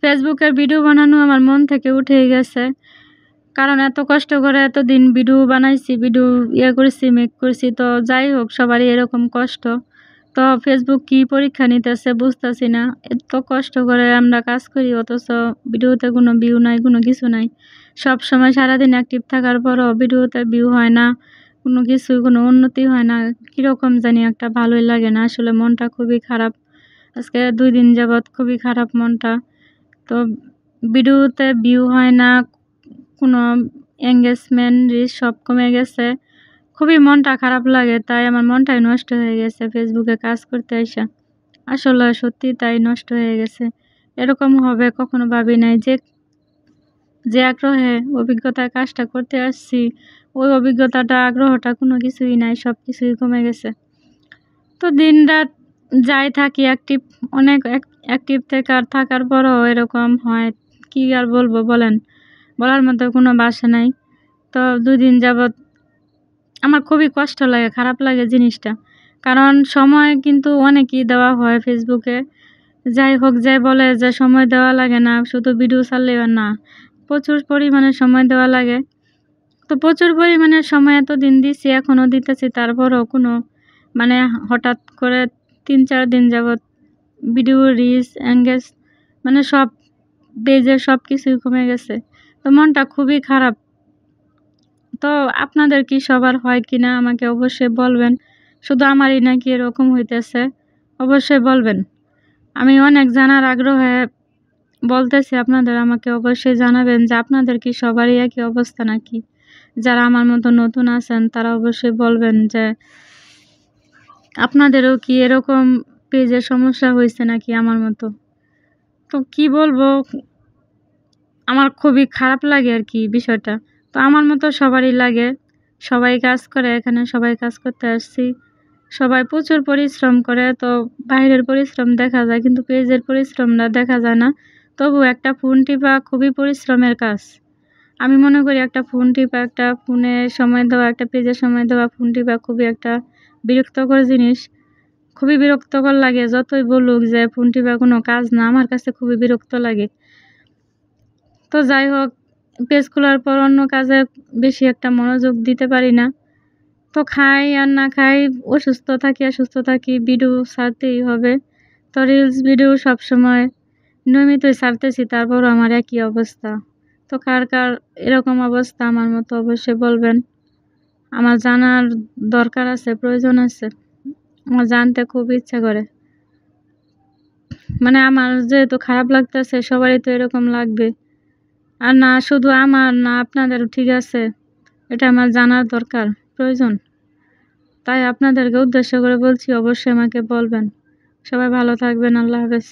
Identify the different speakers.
Speaker 1: ফেসবুকের ভিডিও বানানো আমার মন থেকে উঠেই গেছে। কারণ এত কষ্ট করে এতদিন ভিডিও বানাইছি, ভিডিও করেছি, মেক করছি। তো যাই হোক, সবারই এরকম কষ্ট। তো ফেসবুক কি পরীক্ষা নিতেছে বুঝতেছি না। এত কষ্ট করে আমরা কাজ করি, অথচ ভিডিওতে কোনো ভিউ নাই, কোনো কিছু নাই। সব সময় সারাদিন অ্যাক্টিভ থাকার পরও ভিডিওতে ভিউ হয় না, কোনো কিছুই কোনো উন্নতি হয় না। কীরকম জানি একটা ভালোই লাগে না। আসলে মনটা খুবই খারাপ। আজকে 2 দিন যাবৎ খুবই খারাপ মনটা। তো ভিডিওতে ভিউ হয় না, কোনো এঙ্গেজমেন্ট রিচ সব কমে গেছে। খুবই মনটা খারাপ লাগে, তাই আমার মনটাই নষ্ট হয়ে গেছে ফেসবুকে কাজ করতে আইসা। আসলে সত্যি তাই নষ্ট হয়ে গেছে। এরকম হবে কখনো ভাবি নাই। যে আগ্রহে অভিজ্ঞতায় কাজটা করতে আসছি, ওই অভিজ্ঞতাটা আগ্রহটা কোনো কিছুই নাই, সব কিছুই কমে গেছে। তো দিনরাত যাই থাকি অ্যাক্টিভ, অনেক অ্যাক্টিভ থাকার পরও এরকম হয়। কি আর বলবো বলেন, বলার মতো কোনো ভাষা নাই। তো 2 দিন যাবৎ আমার খুবই কষ্ট লাগে, খারাপ লাগে জিনিসটা। কারণ সময় কিন্তু অনেকই দেওয়া হয় ফেসবুকে। যাই হোক, যাই বলে যে সময় দেওয়া লাগে না, শুধু ভিডিও ছাড়লেই না, প্রচুর পরিমাণে সময় দেওয়া লাগে। তো প্রচুর পরিমাণে সময় এতদিন দিছি, এখনও দিতেছি, তারপরও কোনো মানে হঠাৎ করে 3-4 দিন যাবৎ ভিডিও রিচ, এঙ্গেজ মানে সব পেজের সব কিছুই কমে গেছে। তো মনটা খুবই খারাপ। তো আপনাদের কি সবার হয় কিনা আমাকে অবশ্যই বলবেন। শুধু আমারই নাকি এরকম হইতেছে অবশ্যই বলবেন। আমি অনেক জানার আগ্রহে বলতেছি আপনাদের, আমাকে অবশ্যই জানাবেন যে আপনাদের কি সবারই একই অবস্থা নাকি। যারা আমার মতো নতুন আছেন তারা অবশ্যই বলবেন যে আপনাদেরও কি এরকম পেজের সমস্যা হয়েছে নাকি আমার মতো। তো কি বলবো, আমার খুবই খারাপ লাগে আর কি বিষয়টা। তো আমার মতো সবারই লাগে, সবাই কাজ করে, এখানে সবাই কাজ করতে আসছি, সবাই প্রচুর পরিশ্রম করে। তো বাইরের পরিশ্রম দেখা যায়, কিন্তু পেজের পরিশ্রমটা দেখা যায় না। তবু একটা ফোন টিপা খুবই পরিশ্রমের কাজ। আমি মনে করি একটা ফোন টিপা, একটা ফোনে সময় দেওয়া, একটা পেজে সময় দেওয়া, ফোন টিপা খুবই একটা বিরক্তকর জিনিস। খুবই বিরক্তকর লাগে। যতই বলুক যে ফোন টিপা কোনো কাজ না, আমার কাছে খুবই বিরক্ত লাগে। তো যাই হোক, পেজ খোলার পর অন্য কাজে বেশি একটা মনোযোগ দিতে পারি না। তো খাই আর না খাই, অসুস্থ থাকি, ভিডিও ছাড়তেই হবে। তো রিলস ভিডিও সবসময় নিয়মিতই ছাড়তেছি, তারপরও আমার একই অবস্থা। তো কার কার এরকম অবস্থা আমার মতো অবশ্যই বলবেন। আমার জানার দরকার আছে, প্রয়োজন আছে, আমার জানতে খুব ইচ্ছা করে। মানে আমার যেহেতু খারাপ লাগতেছে, সবারই তো এরকম লাগবে। আর না শুধু আমার, না আপনাদেরও, ঠিক আছে? এটা আমার জানার দরকার, প্রয়োজন। তাই আপনাদেরকে উদ্দেশ্য করে বলছি, অবশ্যই আমাকে বলবেন। সবাই ভালো থাকবেন। আল্লাহ হাফেজ।